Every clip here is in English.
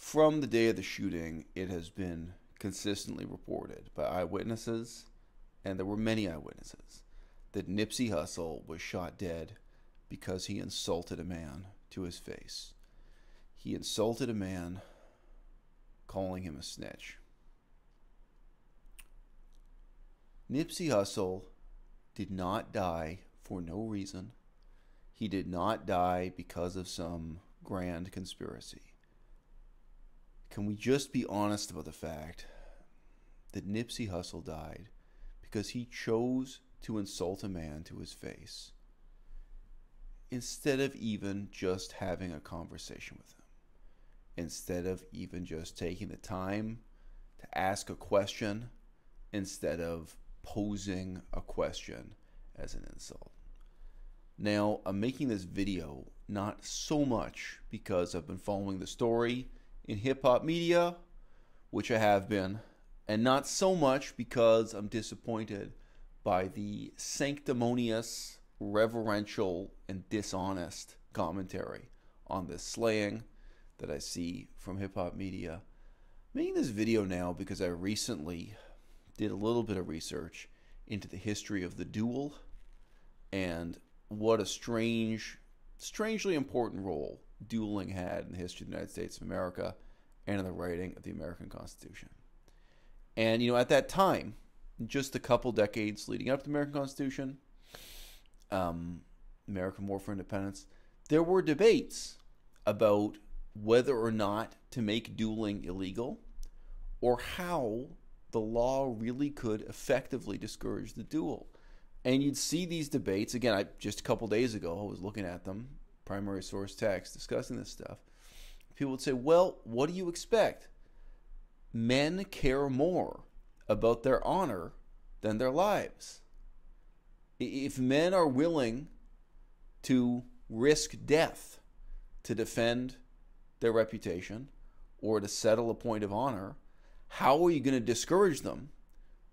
From the day of the shooting, it has been consistently reported by eyewitnesses, and there were many eyewitnesses, that Nipsey Hussle was shot dead because he insulted a man to his face. He insulted a man, calling him a snitch. Nipsey Hussle did not die for no reason. He did not die because of some grand conspiracy. Can we just be honest about the fact that Nipsey Hussle died because he chose to insult a man to his face instead of even just having a conversation with him, instead of even just taking the time to ask a question, instead of posing a question as an insult? Now, I'm making this video not so much because I've been following the story in hip-hop media, which I have been, and not so much because I'm disappointed by the sanctimonious, reverential, and dishonest commentary on this slaying that I see from hip-hop media. I'm making this video now because I recently did a little bit of research into the history of the duel and what a strangely important role dueling had in the history of the United States of America and in the writing of the American Constitution. And, at that time, just a couple decades leading up to the American Constitution, American War for Independence, there were debates about whether or not to make dueling illegal or how the law really could effectively discourage the duel. And you'd see these debates, again, just a couple days ago, I was looking at them, primary source text, discussing this stuff. People would say, well, what do you expect? Men care more about their honor than their lives. If men are willing to risk death to defend their reputation or to settle a point of honor, how are you going to discourage them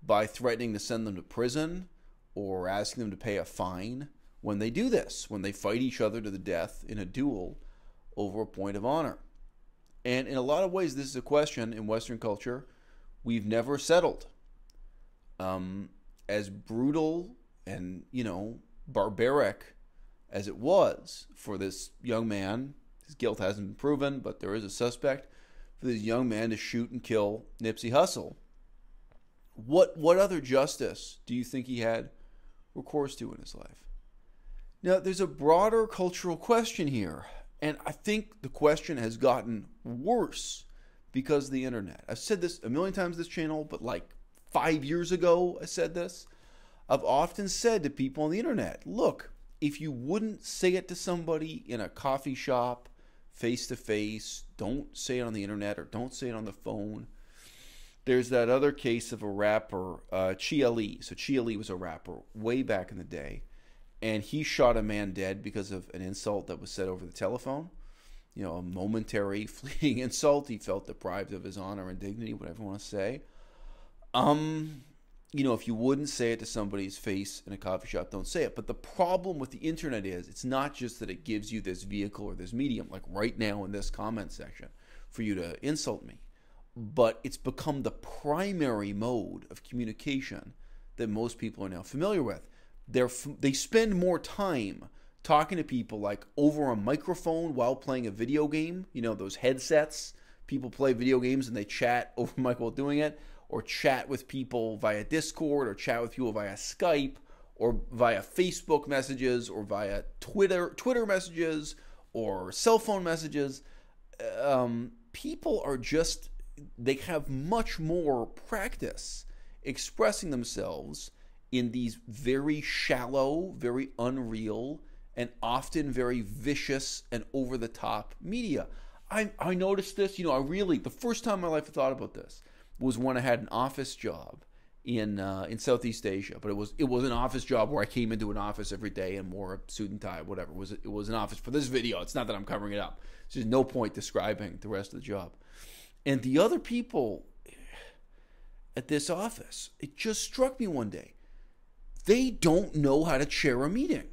by threatening to send them to prison or asking them to pay a fine when they do this, when they fight each other to the death in a duel over a point of honor? And in a lot of ways, this is a question in Western culture we've never settled. As brutal and, barbaric as it was for this young man, his guilt hasn't been proven, but there is a suspect, for this young man to shoot and kill Nipsey Hussle. What other justice do you think he had recourse to in his life? Now, there's a broader cultural question here, and I think the question has gotten worse because of the internet. I've said this a million times on this channel, but like 5 years ago I said this. I've often said to people on the internet, look, if you wouldn't say it to somebody in a coffee shop, face-to-face, don't say it on the internet or don't say it on the phone. There's that other case of a rapper, Chia Lee. So Chia Lee was a rapper way back in the day, and he shot a man dead because of an insult that was said over the telephone. A momentary, fleeting insult. He felt deprived of his honor and dignity, whatever you want to say. If you wouldn't say it to somebody's face in a coffee shop, don't say it. But the problem with the internet is it's not just that it gives you this vehicle or this medium, like right now in this comment section, for you to insult me. But it's become the primary mode of communication that most people are now familiar with. They spend more time talking to people like over a microphone while playing a video game. Those headsets. People play video games and they chat over mic while doing it, or chat with people via Discord, or chat with people via Skype, or via Facebook messages, or via Twitter messages, or cell phone messages. People are they have much more practice expressing themselves in these very shallow, very unreal, and often very vicious and over-the-top media. I noticed this, the first time in my life I thought about this was when I had an office job in Southeast Asia. But it was an office job where I came into an office every day and wore a suit and tie, whatever. It was an office for this video. It's not that I'm covering it up. There's no point describing the rest of the job. And the other people at this office, it just struck me one day. They don't know how to chair a meeting.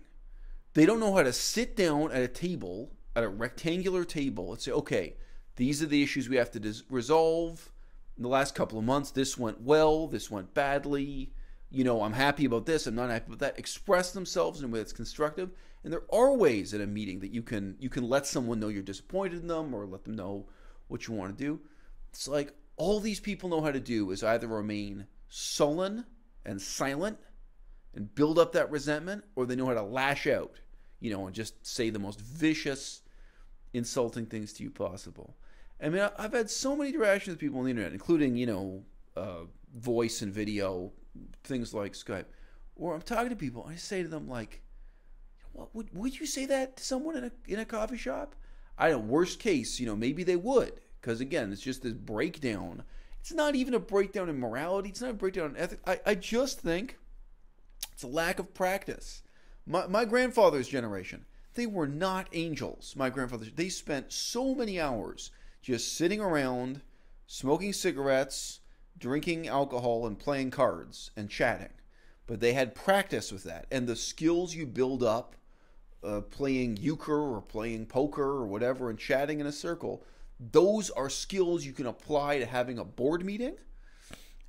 They don't know how to sit down at a table, at a rectangular table, and say, okay, These are the issues we have to resolve. In the last couple of months, this went well, this went badly. I'm happy about this, I'm not happy about that. Express themselves in a way that's constructive. And there are ways at a meeting that you can let someone know you're disappointed in them or let them know what you want to do. It's like all these people know how to do is either remain sullen and silent and build up that resentment, or they know how to lash out, and just say the most vicious, insulting things to you possible. I mean, I've had so many interactions with people on the internet, including, voice and video, things like Skype, where I'm talking to people, and I say to them, like, what, would you say that to someone in a coffee shop? I know, worst case, maybe they would, because, again, it's just this breakdown. It's not even a breakdown in morality. It's not a breakdown in ethics. I just think it's a lack of practice. My grandfather's generation, they were not angels. My grandfather, they spent so many hours just sitting around, smoking cigarettes, drinking alcohol, and playing cards and chatting. But they had practice with that. And the skills you build up playing euchre or playing poker or whatever and chatting in a circle, those are skills you can apply to having a board meeting.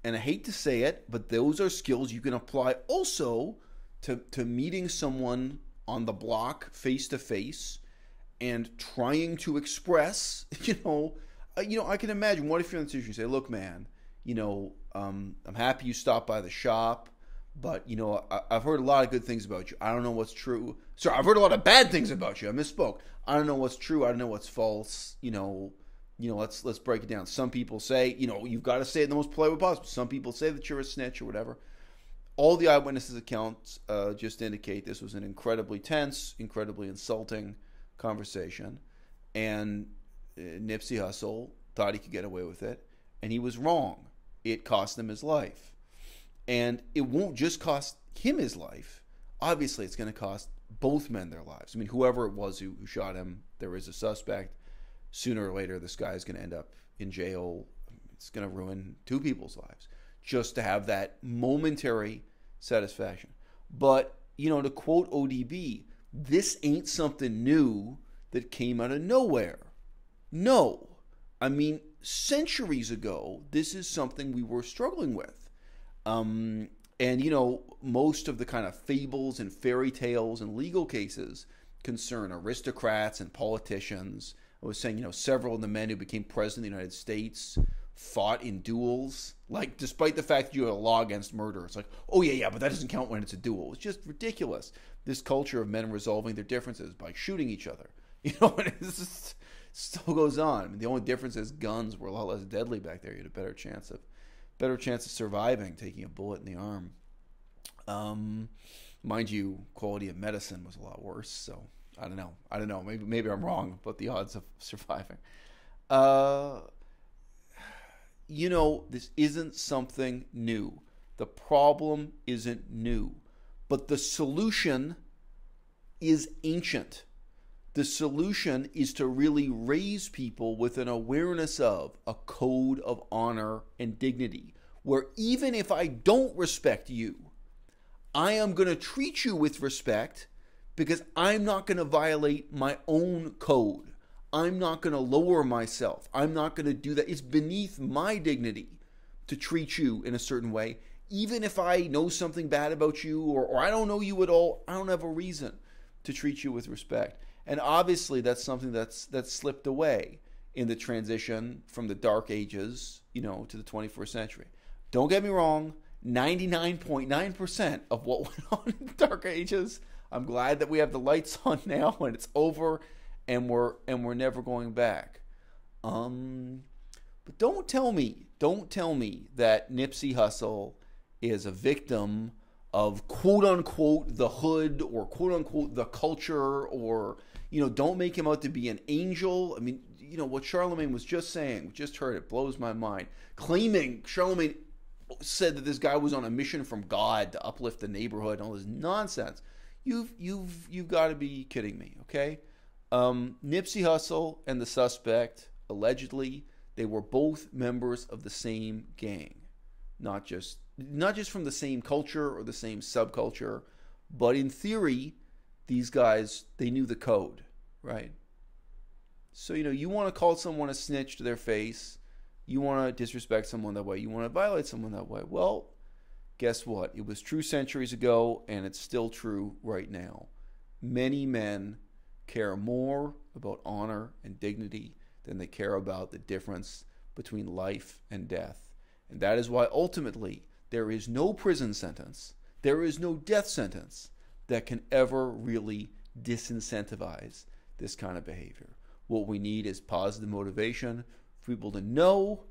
And I hate to say it, but those are skills you can apply also to meeting someone on the block face to face and trying to express, I can imagine, what if you're in the situation, you say, look, man, I'm happy you stopped by the shop, but, I've heard a lot of good things about you. I don't know what's true. Sorry, I've heard a lot of bad things about you. I misspoke. I don't know what's true. I don't know what's false. Let's break it down. Some people say, you've got to say it in the most polite way possible. Some people say that you're a snitch or whatever. All the eyewitnesses' accounts just indicate this was an incredibly tense, incredibly insulting conversation. And Nipsey Hussle thought he could get away with it. And he was wrong. It cost him his life. And it won't just cost him his life. Obviously, it's going to cost both men their lives. I mean, whoever it was who shot him, there is a suspect. Sooner or later, this guy is going to end up in jail. It's going to ruin two people's lives just to have that momentary satisfaction. But, to quote ODB, this ain't something new that came out of nowhere. No. I mean, centuries ago, this is something we were struggling with. And, most of the kind of fables and fairy tales and legal cases concern aristocrats and politicians. I was saying, several of the men who became president of the United States fought in duels. Like, despite the fact that you had a law against murder, it's like, oh, yeah, but that doesn't count when it's a duel. It's just ridiculous. This culture of men resolving their differences by shooting each other. And it just still goes on. I mean, the only difference is guns were a lot less deadly back there. You had a better chance of surviving taking a bullet in the arm. Mind you, quality of medicine was a lot worse. So I don't know. Maybe I'm wrong about the odds of surviving. This isn't something new. The problem isn't new, but the solution is ancient. The solution is to really raise people with an awareness of a code of honor and dignity, where even if I don't respect you, I am going to treat you with respect because I'm not going to violate my own code. I'm not going to lower myself. I'm not going to do that. It's beneath my dignity to treat you in a certain way. Even if I know something bad about you or I don't know you at all, I don't have a reason to treat you with respect. And obviously that's something that's slipped away in the transition from the dark ages, to the 21st century. Don't get me wrong, 99.9% of what went on in the dark ages, I'm glad that we have the lights on now and it's over and we're never going back. But don't tell me that Nipsey Hussle is a victim of quote unquote the hood or quote unquote the culture, or don't make him out to be an angel. I mean, what Charlamagne was just saying, we just heard it, blows my mind. Claiming Charlamagne said that this guy was on a mission from God to uplift the neighborhood and all this nonsense. You've got to be kidding me, okay? Nipsey Hussle and the suspect, allegedly, they were both members of the same gang. Not just from the same culture or the same subculture, but in theory, these guys, they knew the code, right? So, you want to call someone a snitch to their face. You want to disrespect someone that way. You want to violate someone that way. Well, guess what? It was true centuries ago, and it's still true right now. Many men care more about honor and dignity than they care about the difference between life and death. And that is why ultimately there is no prison sentence, there is no death sentence that can ever really disincentivize this kind of behavior. What we need is positive motivation for people to know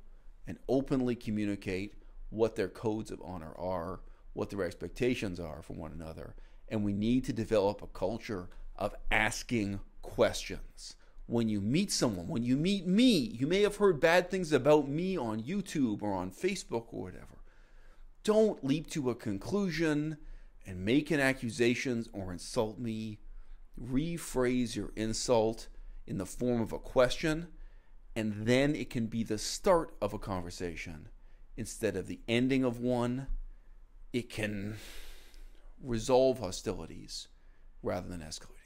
and openly communicate what their codes of honor are, what their expectations are for one another. And we need to develop a culture of asking questions. When you meet someone, when you meet me, you may have heard bad things about me on YouTube or on Facebook or whatever. Don't leap to a conclusion and make an accusation or insult me. Rephrase your insult in the form of a question, and then it can be the start of a conversation instead of the ending of one. It can resolve hostilities rather than escalate.